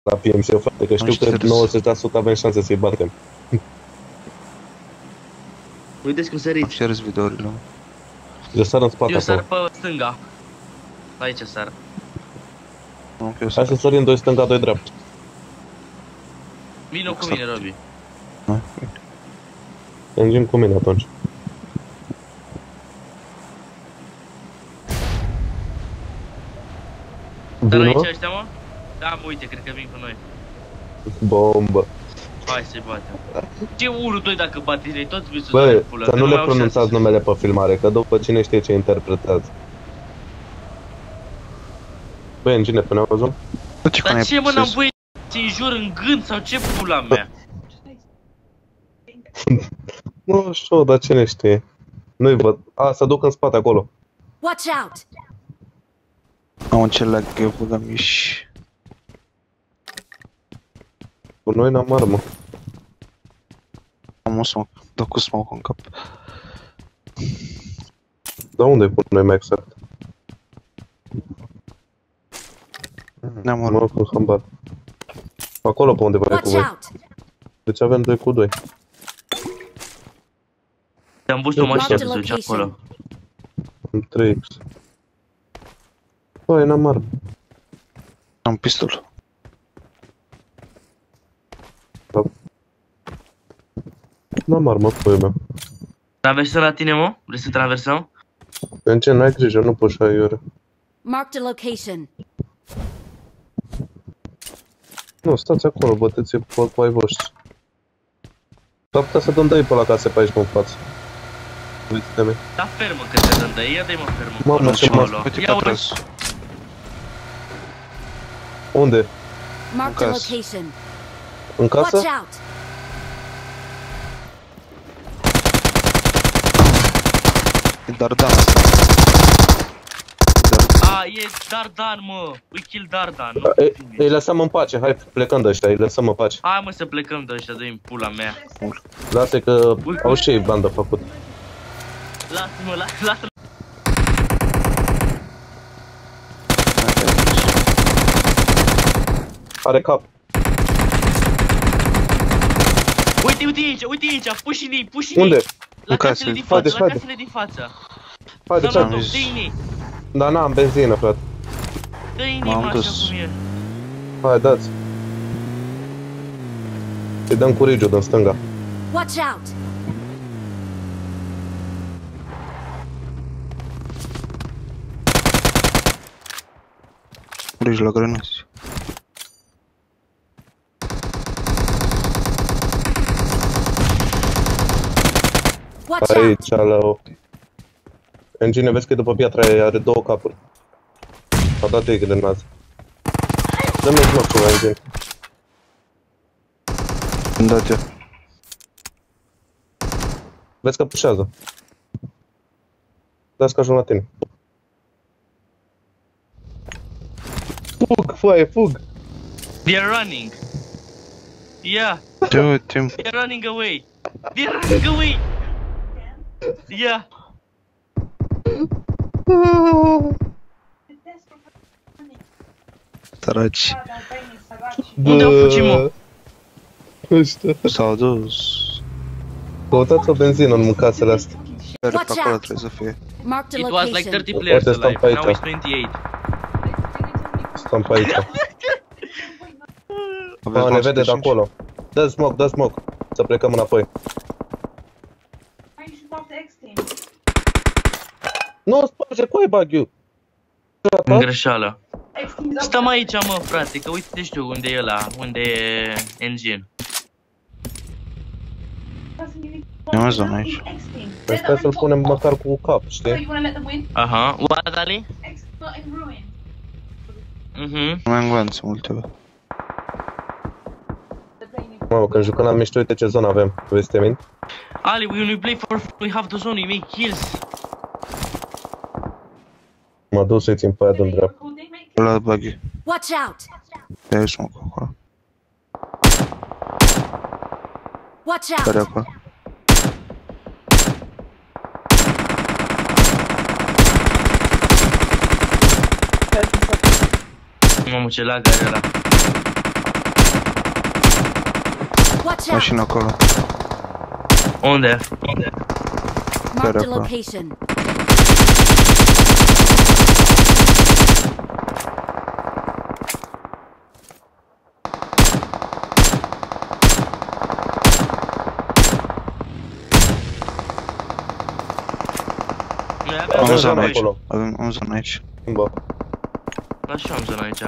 la PMC, frate, că știu că 90% avem șanse să-i batem. Uite-ți cum săriți. Am șerut videourile. Eu sar în spate. Eu sar pe stânga. Aici sar. Hai să sărim 2 stânga, 2 dreapta. Vino cu mine, Robi. Mergem cu mine atunci. Dar aici ăștia, mă? Da, mă, uite, cred că vin cu noi. Bombă. Hai să-i batem. Ce 1-2 dacă bate ei, toți visul bă, de pulă. să nu le pronunțați numele pe filmare, că după cine știe ce interpretează. Băi, engine, până am văzut? Dar ce, mă, n-am voie să-i jur în gând sau ce pula mea? Nu știu, dar cine știe. Nu-i văd. A, să duc în spate acolo. Watch out! Am un cel lag, eu băgam miși. Cu noi n-am armă. Am un smoke, dă cu smoke în cap. Dar unde-i cu noi mai exact? Ne-am Mă rog, în hambar. Acolo pe undeva e cu voi. Deci avem 2 cu 2. Te-am văzut o mașină să se duce acolo. Am 3x. Băi, n-am armă. Am pistol. N-am armă, păi mea. Traversăm la tine, mă? Vrei să traversăm? În ce, n-ai grijă, nu poți să ai iore. Marked a location. Nu, stați acolo, băteți-i cu ai voștri. S-ar putea să dăm dă-i pe la case pe aici, mă, în față. Uite-te mie. Da, fermă că te dăm dă-i, ia dă-i, mă, fermă. Mamă, ce mă. Uite pe atrás. Unde? Marked a location. În casă? Watch out! E Dardan asta. A, e Dardan, mă. We kill Dardan, nu? Îi lăsăm în pace, hai plecăm de ăștia, îi lăsăm în pace. Hai, mă, să plecăm de ăștia, dă-i pula mea. Lasă că au și ei bandă făcut. Lasă-mă, lasă-mă. Are cap. Uite, uite aici, puși-ni, puși-ni. Unde? La casele din față, la casele din față. Haide, dă-i-ni. Dar n-am benzină, frate. Dă-i-ni, mă, așa cum e. Hai, dați. Îi dăm cu rigiul din stânga. Watch out! Urci la grănați. Aici, la o... Engine, vezi că e după piatra aia, are 2 capuri. A dat ei granați. Dă-mi un smoke la engine. Îmi dat eu. Vezi că pușează. Dați că ajung la tine. Fug, foaie, fug! They're running. Yeah. Ce timp. They're running away. They're running away. Yeah. Săraci. Unde au fugit, mă? S-au dus. Căutați o benzină în casele astea. Pe acolo trebuie să fie. It was like 30 players alive, now it's 28. Stăm pe aici. Ne vede de acolo. Dă smoke, dă smoke. Să plecăm înapoi. Nu sparge, cu ai bag eu. În greșeală. Stăm aici, mă, frate, că uite știu unde e ăla, unde e engine. Ne mai zonă aici. Păi stai să-l punem măcar cu cap, știi? Aha, what, Ali? Nu mai am glanțe multe, bă. Mamă, când jucăm la mișto, uite ce zonă avem. Vezi, te mint? Ali, when we play for we have the zone, we make kills. Mă duc să-i țin pe aia din dreapta. Ăla buggy. Watch out! E aici, mă, acolo. Watch Care out! acolo? Mamă, ce lag are ăla. Watch out! Mașina acolo. Unde? Marked a acolo. location. Noi Am avem o zonă zonă aici. acolo. Avem o zonă aici. Bă, Așa am zona aici.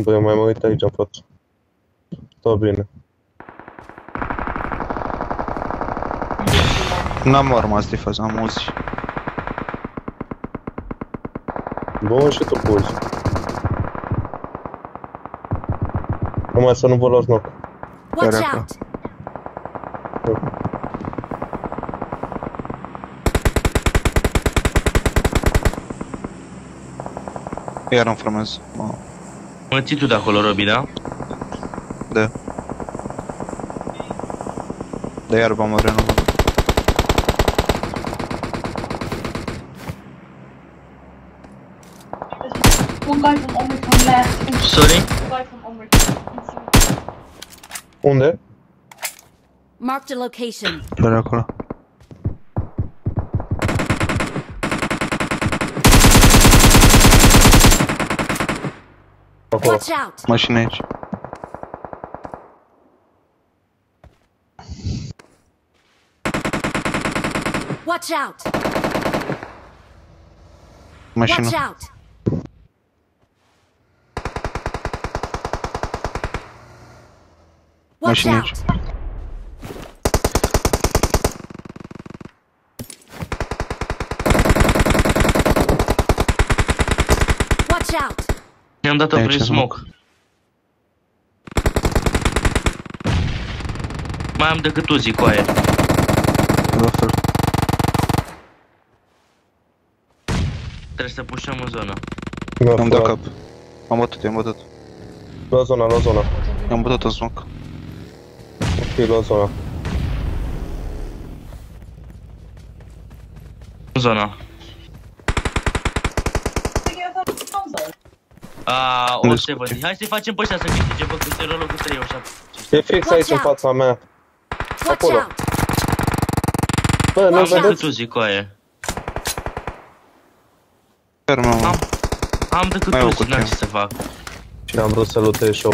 bă, eu mai mă uit aici în față. Tot bine. N-am rămas de fază, am uzi. Bun, și tu pozi. Numai să nu vă luați knock. Watch Care out! Iar îmi formez. Mă ții tu de acolo, Robi, da? Da. Dar iar v-am renovat. One guy from Omicron left. Sorry? One guy from Omicron. Unde? Marked a location. Chiar acolo. Acolo. Watch out! Mașina aici. Watch out! Mașina. Watch out! Watch Mașina out! aici. Watch out! Mi-am dat-o Aici, prin în smoke. Mai am decât Uzi cu aia. La fel. Trebuie să pușăm în zonă. Am dat cap. Am bătut, i-am bătut. Lua zona, lua zona. I-am bătut în smoke. Ok, lua zona. În zona. O să văd. Hai să-i facem pe ăștia să câștige, bă, câte rolul cu 3 așa. E fix aici în fața mea. Watch Acolo. out! Bă, nu Watch out. vedeți? Decât Uzi cu aia. Chiar mi-am... Am decât Mai au Uzi, cu n-am tine. ce să fac. Și am vrut să lutez și și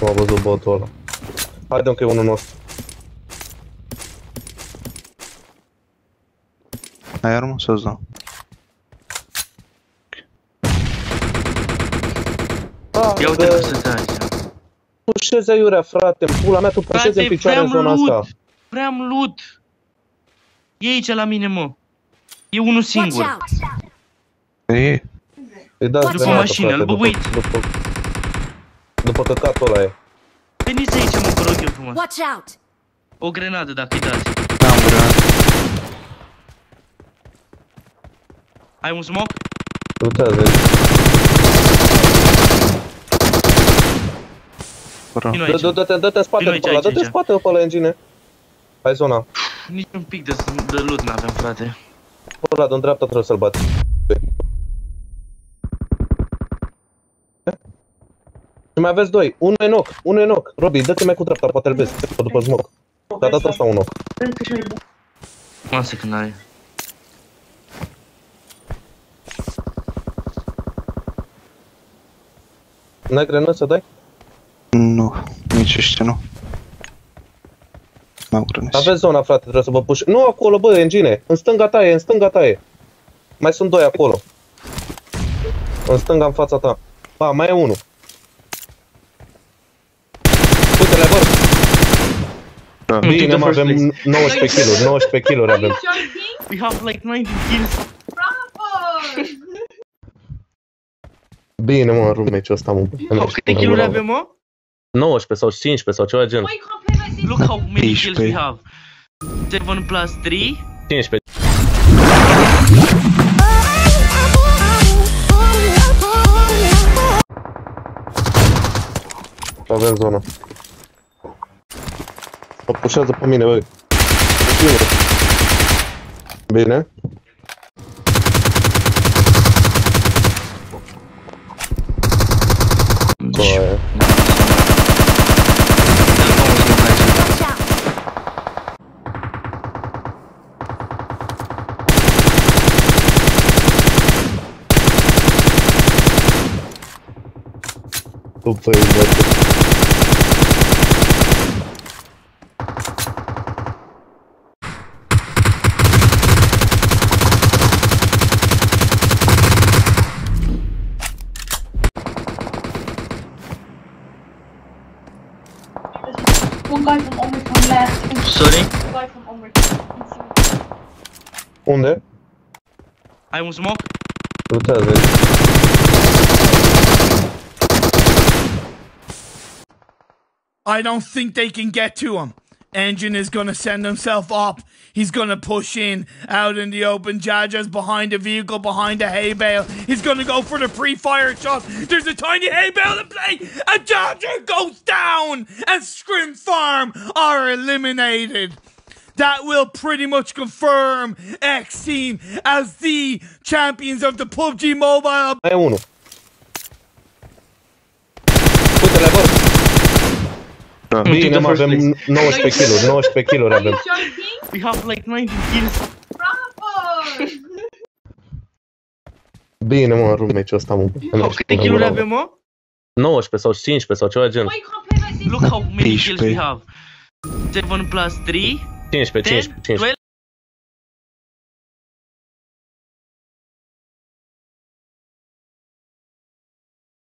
m-a văzut botul ăla. Haide-mi că e unul nostru. Ai armă sau-ți dau? Ia uite că sunt aici. Pușezi aiurea, frate, în pula mea, tu pușezi în picioare în zona asta. Vreau loot. E aici la mine, mă. E unul Watch singur. out! Ei, Îi dați După granată, mașină, frate, după uit. După căcatul ăla e. Veniți aici, mă, vă rog eu frumos. Watch out! O grenadă dacă-i dați. n-am grenat. Ai un smoke? Lutează aici. Fără. Vino aici. Dă-te în spate Vino după aici, ăla, dă-te în aici. spate după ăla, engine. Hai zona. Nici un pic de loot n-avem, frate. Ăla de-n dreapta trebuie să-l bați. Și mai aveți doi. Unul e knock, unul e knock. Robi, dă-te mai cu dreapta, poate îl vezi. După smoke. Da, dat asta un knock. One second, are. N-ai grenă să dai? Nu, nici ăștia nu. N-am grenat. Aveți zona, frate, trebuie să vă puși. Nu acolo, bă, engine. În stânga ta e, în stânga ta e. Mai sunt doi acolo. În stânga, în fața ta. Ba, mai e unul. Uite-le, bă. Bine, mă, avem 19 kg, 19 kg avem. We have like 90 kills. Bine, mă, roommate-ul ăsta, mă. Câte kill-uri avem, mă? 19 sau 15 sau ceva gen. Look how many kills we 15. have. 7 plus 3. 15. Avem zona. O pușează pe mine, băi. Bine. Bine. După ei, băi. One guy from Omric on left. Sorry? One guy from Omric. Unde? Ai un smoke? Lutează. I don't think they can get to him. Engine is gonna send himself up. He's gonna push in out in the open. Jaja's behind the vehicle, behind the hay bale. He's gonna go for the pre-fire shot. There's a tiny hay bale in play, and Jaja goes down, and Scrim Farm are eliminated. That will pretty much confirm X Team as the champions of the PUBG Mobile. Mai e unul. Uite-le, bă. Da. Bine, mă, avem 19 kg, 19 kg avem. We have like 90 kills. Bravo! Bine, mă, roommate-ul ăsta, mă. Câte kill-uri avem, mă? 19 sau 15 sau ceva gen. Why you can't play like this? Look how many kills we 15. have. 7 plus 3. 15, 15, 15. 12.